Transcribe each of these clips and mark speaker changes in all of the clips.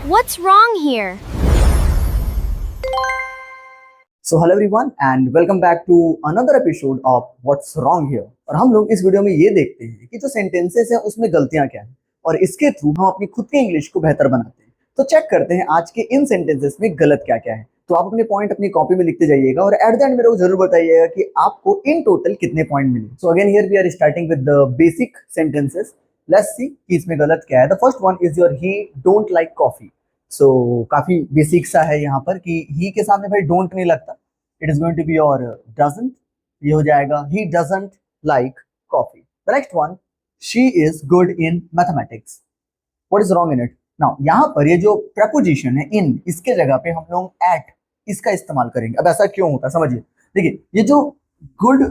Speaker 1: What's wrong here?
Speaker 2: So hello everyone and welcome back to another episode of what's wrong here. और हम लोग इस video में ये देखते हैं कि जो सेंटेंसेस हैं उसमें गलतियां क्या हैं और इसके थ्रू हम अपनी खुद की इंग्लिश को बेहतर बनाते हैं। तो चेक करते हैं आज के इन सेंटेंसेस में गलत क्या क्या है। तो आप अपने पॉइंट अपनी कॉपी में लिखते जाइएगा और एट द एंड मेरे को जरूर बताइएगा कि आपको इन टोटल कितने पॉइंट मिले। So again here we are starting with the basic sentences. Let's see कि इसमें गलत क्या है। The first one is your he don't like coffee. So काफी बेसिक सा है यहाँ पर कि ही के सामने भाई डोंट नहीं लगता। It is going to be your doesn't. ये हो जाएगा he doesn't like coffee. The next one, she is good in mathematics. What is wrong in it? Now यहाँ पर ये जो preposition है in, इसके जगह पे हम लोग at इसका इस्तेमाल करेंगे। अब ऐसा क्यों होता है समझिए। देखिए ये जो good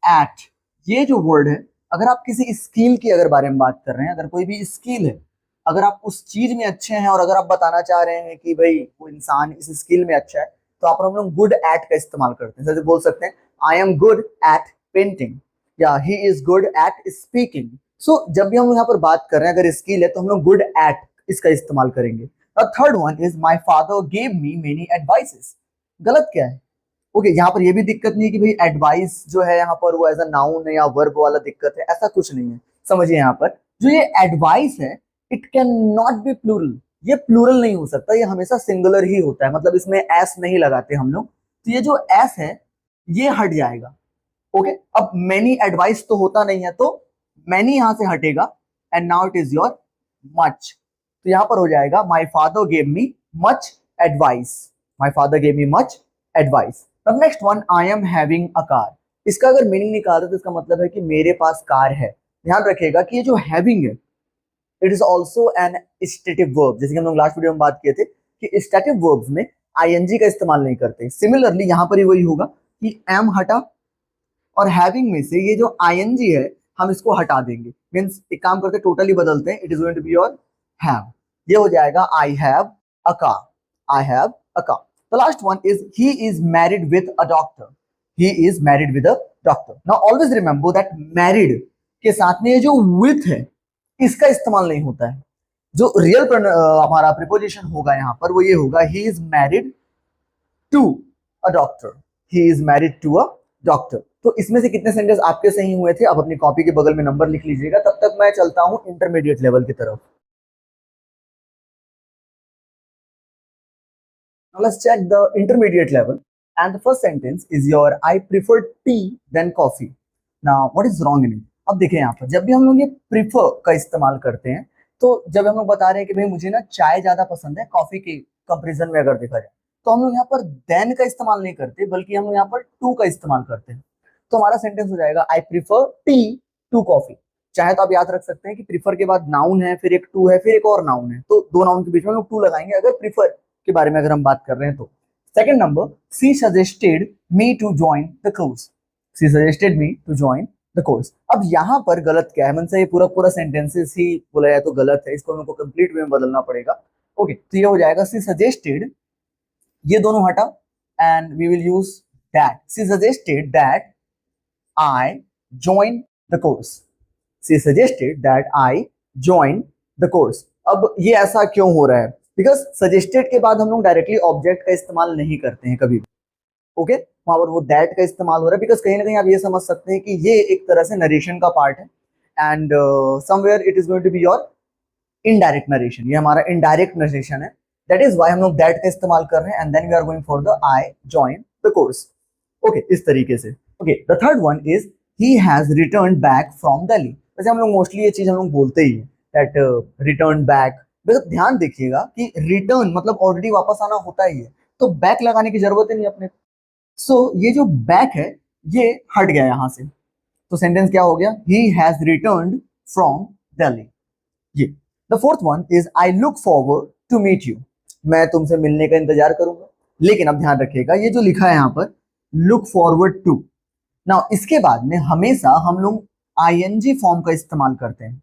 Speaker 2: at ये जो word है, अगर आप किसी स्किल की अगर बारे में बात कर रहे हैं, अगर कोई भी स्किल है, अगर आप उस चीज में अच्छे हैं और अगर आप बताना चाह रहे हैं कि भाई वो इंसान इस स्किल में अच्छा है, तो आप हम लोग गुड एट का इस्तेमाल करते हैं। जैसे बोल सकते हैं I am good at painting या he is good at speaking. So जब भी हम यहाँ पर बात कर रहे हैं अगर स्किल है तो हम लोग गुड एट इसका इस्तेमाल करेंगे। Third one is my father gave me many advices. गलत क्या है? ओके यहाँ पर ये भी दिक्कत नहीं है कि भाई एडवाइस जो है यहाँ पर वो एज अ नाउन है या वर्ब वाला दिक्कत है, ऐसा कुछ नहीं है। समझिए यहाँ पर जो ये एडवाइस है it can not be plural. ये प्लूरल नहीं हो सकता, ये हमेशा सिंगुलर ही होता है। मतलब इसमें एस नहीं लगाते हम लोग, तो ये जो एस है ये हट जाएगा। ओके अब मैनी एडवाइस तो होता नहीं है, तो मैनी यहां से हटेगा and now it is your much. तो यहां पर हो जाएगा my father gave me much advice. My father gave me much advice. अब next one, I am having a car. इसका अगर मीनिंग निकालते तो इसका मतलब है कि मेरे पास कार है। ध्यान रखिएगा कि ये जो हैविंग है it is also an stative verb. जैसे कि हम लोग लास्ट वीडियो में बात किए थे कि स्टेटिव वर्ब्स में आईएनजी का इस्तेमाल नहीं करते। सिमिलरली यहाँ पर ही वही होगा कि एम हटा और हैविंग में से ये जो आईएनजी है हम इसको हटा देंगे। मींस एक काम करते टोटली बदलते हैं। It is going to be your have. ये हो जाएगा I have a car. I have a car. The last one is he is married with a doctor. He is married with a doctor. Now always remember that married के साथ में ये जो with है इसका इस्तेमाल नहीं होता है। जो रियल हमारा प्रीपोजिशन होगा यहाँ पर वो ये होगा he is married to a doctor. He is married to a doctor. तो इसमें से कितने सेंटेंस आपके सही हुए थे आप अपनी कॉपी के बगल में नंबर लिख लीजिएगा। तब तक मैं चलता हूं इंटरमीडिएट लेवल की तरफ। Now let's check the intermediate level and the first sentence is your I prefer tea than coffee. Now what is wrong in it? अब देखें यहाँ पर जब भी हम लोग ये प्रीफर का इस्तेमाल करते हैं तो जब हम लोग बता रहे हैं कि भाई मुझे ना चाय ज्यादा पसंद है कॉफी के कंपैरिजन में अगर देखा जाए, तो हम लोग यहाँ पर देन का इस्तेमाल नहीं करते बल्कि हम लोग यहाँ पर टू का इस्तेमाल करते हैं। तो हमारा सेंटेंस हो जाएगा I prefer tea to coffee. चाहे तो आप याद रख सकते हैं कि प्रीफर के बाद नाउन है फिर एक टू है फिर एक और नाउन है, तो दो नाउन के बीच में हम लोग टू लगाएंगे अगर प्रीफर के बारे में अगर हम बात कर रहे हैं तो। Second number, she suggested me to join the course. She suggested me to join the course. अब यहाँ पर गलत क्या है? मतलब ये पूरा पूरा सेंटेंसेस ही बोला जाए तो गलत है, इसको हमको कंप्लीट वे में बदलना पड़ेगा। ओके तो ये हो जाएगा सी सजेस्टेड, ये दोनों हटा and we will use that. She suggested that I join the course. She suggested that I join the course. अब ये ऐसा क्यों हो रहा है? बिकॉज सजेस्टेड के बाद हम लोग डायरेक्टली ऑब्जेक्ट का इस्तेमाल नहीं करते हैं कभी। ओके वहां पर वो दैट का इस्तेमाल हो रहा है बिकॉज कहीं ना कहीं आप ये समझ सकते हैं कि ये एक तरह से नरेशन का पार्ट है and somewhere it is going to be your indirect narration. ये हमारा इनडायरेक्ट नरेशन है, दैट इज व्हाई हम लोग दैट का इस्तेमाल कर रहे हैं and then we are going for the I join the course. Okay इस तरीके से। Okay the third one is he has return back from Delhi. वैसे हम लोग मोस्टली ये चीज हम लोग बोलते ही है दैट रिटर्न बैक। बस ध्यान देखिएगा कि रिटर्न मतलब ऑलरेडी वापस आना होता ही है, तो बैक लगाने की जरूरत ही नहीं अपने। सो ये जो बैक है ये हट गया यहां से, तो सेंटेंस क्या हो गया? He has returned from Delhi. ये the fourth one is I look forward to meet you. मैं तुमसे मिलने का इंतजार करूंगा। लेकिन अब ध्यान रखिएगा ये जो लिखा है यहाँ पर लुक फॉरवर्ड टू, नाउ इसके बाद में हमेशा हम लोग आईएनजी फॉर्म का इस्तेमाल करते हैं।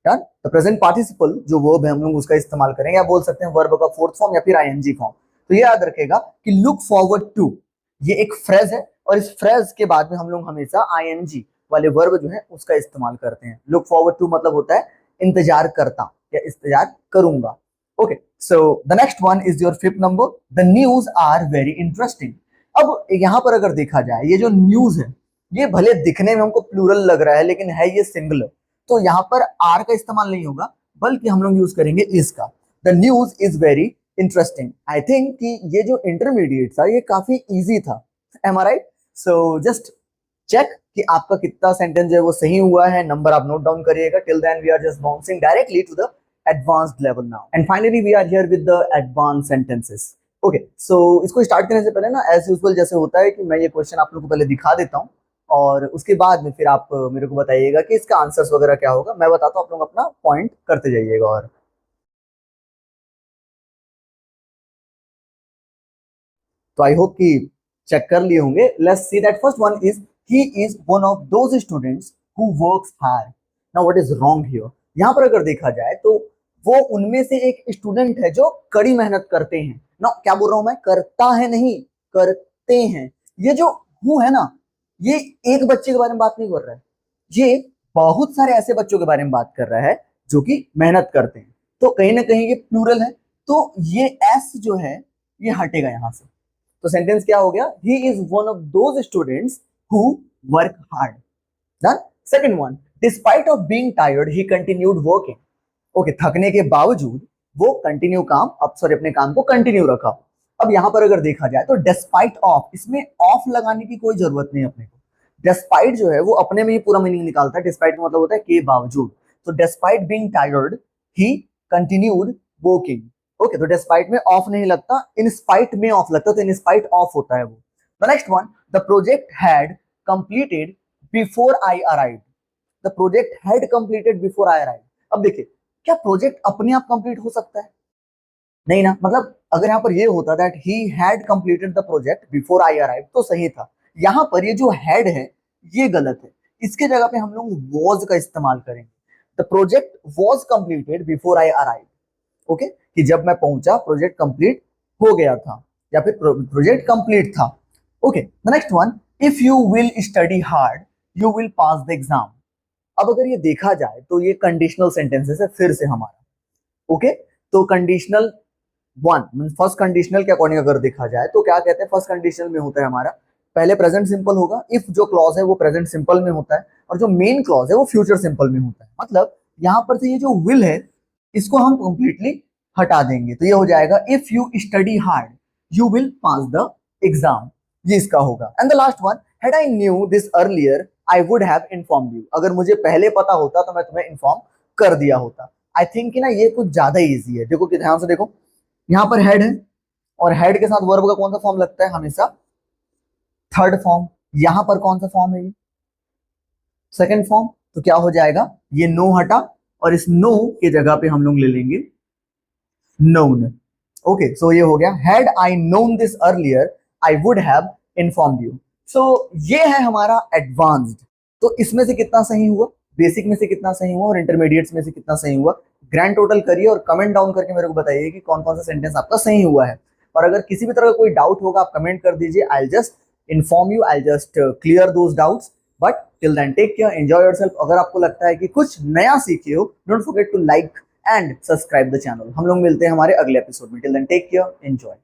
Speaker 2: द प्रेजेंट पार्टिसिपल जो वर्ब है हम लोग उसका इस्तेमाल करेंगे, या बोल सकते हैं वर्ब का फोर्थ फॉर्म या फिर आईएनजी फॉर्म। तो ये याद रखेगा कि लुक फॉरवर्ड टू ये एक फ्रेज है और इस फ्रेज के बाद में हम लोग हमेशा आईएनजी वाले वर्ब जो है उसका इस्तेमाल करते हैं। लुक फॉरवर्ड टू मतलब होता है इंतजार करता या इंतजार करूंगा। Okay, so the next one is your fifth number, the news are very interesting. अब यहाँ पर अगर देखा जाए, ये जो न्यूज है ये भले दिखने में हमको प्लूरल लग रहा है लेकिन है ये सिंगुलर, तो यहाँ पर आर का इस्तेमाल नहीं होगा बल्कि हम लोग यूज करेंगे इज का। The news is very interesting. I think कि ये जो इंटरमीडिएट था ये काफी इजी था, एम आई राइट? सो जस्ट चेक कि आपका कितना सेंटेंस है वो सही हुआ है, नंबर आप नोट डाउन करिएगा। Till then we are just bouncing directly to the advanced level now, and finally we are here with the advance sentences. Okay, so इसको स्टार्ट करने से पहले ना एज यूजुअल जैसे होता है कि मैं ये क्वेश्चन आप लोगों को पहले दिखा देता हूँ और उसके बाद में फिर आप मेरे को बताइएगा कि इसका आंसर्स वगैरह क्या होगा। मैं बताता हूँ, आप लोग अपना पॉइंट करते जाइएगा। और तो आई होप कि चेक कर लिए होंगे। Let's see that first one is he is one of those students who works hard. Now what is wrong here? यहाँ पर अगर देखा जाए तो वो उनमें से एक स्टूडेंट है जो कड़ी मेहनत करते हैं ना। क्या बोल रहा हूं मैं? करता है नहीं, करते हैं। ये जो हु है ना, ये एक बच्चे के बारे में बात नहीं कर रहा है, ये बहुत सारे ऐसे बच्चों के बारे में बात कर रहा है जो कि मेहनत करते हैं। तो कहीं ना कहीं ये प्लूरल है, तो ये एस जो है ये हटेगा यहां से। तो सेंटेंस क्या हो गया? He is one of those students who work hard. Done. Second one, despite of being tired he continued working. Okay, थकने के बावजूद वो कंटिन्यू काम, अब सॉरी अपने काम को कंटिन्यू रखा। अब यहां पर अगर देखा जाए तो डिस्पाइट ऑफ, इसमें ऑफ लगाने की कोई जरूरत नहीं अपने को। डिस्पाइट जो है वो अपने में ही पूरा मीनिंग निकालता है। डिस्पाइट का मतलब होता है के बावजूद। तो despite being tired he continued working. Okay, तो डिस्पाइट में ऑफ नहीं लगता, इन स्पाइट में ऑफ लगता है, तो इन स्पाइट ऑफ होता है वो। The next one, the project had completed before I arrived. The project had completed before I arrived. अब देखिए, क्या प्रोजेक्ट अपने आप कंप्लीट हो सकता है? नहीं ना। मतलब अगर यहाँ पर ये होता that he had completed the project before I arrive तो सही था। यहाँ पर ये जो हैड है ये गलत है, इसके जगह पे हम लोग वॉज का इस्तेमाल करेंगे। The project was completed before I arrive. Okay, कि जब मैं पहुंचा प्रोजेक्ट कंप्लीट हो गया था या फिर प्रोजेक्ट कंप्लीट था। Okay, the next one, if you will study hard you will pass the exam. अब अगर ये देखा जाए तो ये कंडीशनल सेंटेंसेस है फिर से हमारा। ओके, तो कंडीशनल वन, फर्स्ट कंडीशनल के अकॉर्डिंग अगर देखा जाए तो क्या कहते हैं? फर्स्ट कंडीशनल में होता है हमारा पहले प्रेजेंट सिंपल होगा, इफ जो क्लॉज है वो प्रेजेंट सिंपल में होता है, और जो मेन क्लॉज है वो फ्यूचर सिंपल में होता है। मतलब यहां पर से ये जो विल है इसको हम कंप्लीटली हटा देंगे, तो ये हो जाएगा if you study hard you will pass the exam, ये इसका होगा। And the last one, had I knew this earlier I would have informed you. अगर मुझे पहले पता होता तो मैं तुम्हें इन्फॉर्म कर दिया होता। आई थिंक कि ना ये कुछ ज्यादा इजी है। देखो कि ध्यान से देखो, यहाँ पर हेड है और हेड के साथ वर्ब का कौन सा फॉर्म लगता है? हमेशा थर्ड फॉर्म। यहां पर कौन सा फॉर्म है? ये सेकंड फॉर्म। तो क्या हो जाएगा? ये नो हटा और इस नो के जगह पे हम लोग ले लेंगे नोन। ओके, सो ये हो गया, had I known this earlier I would have informed you. So ये है हमारा एडवांस्ड। तो इसमें से कितना सही हुआ? बेसिक में से कितना सही हुआ और इंटरमीडिएट्स में से कितना सही हुआ? ग्रैंड टोटल करिए और कमेंट डाउन करके मेरे को बताइए कि कौन कौन सा सेंटेंस आपका सही हुआ है। और अगर किसी भी तरह का कोई डाउट होगा आप कमेंट कर दीजिए, I just inform you, I just clear those doubts. But till then take care, enjoy yourself. अगर आपको लगता है कि कुछ नया सीखे हो, don't forget to like and subscribe the channel. हम लोग मिलते हैं हमारे अगले एपिसोड में। Till then take care, enjoy.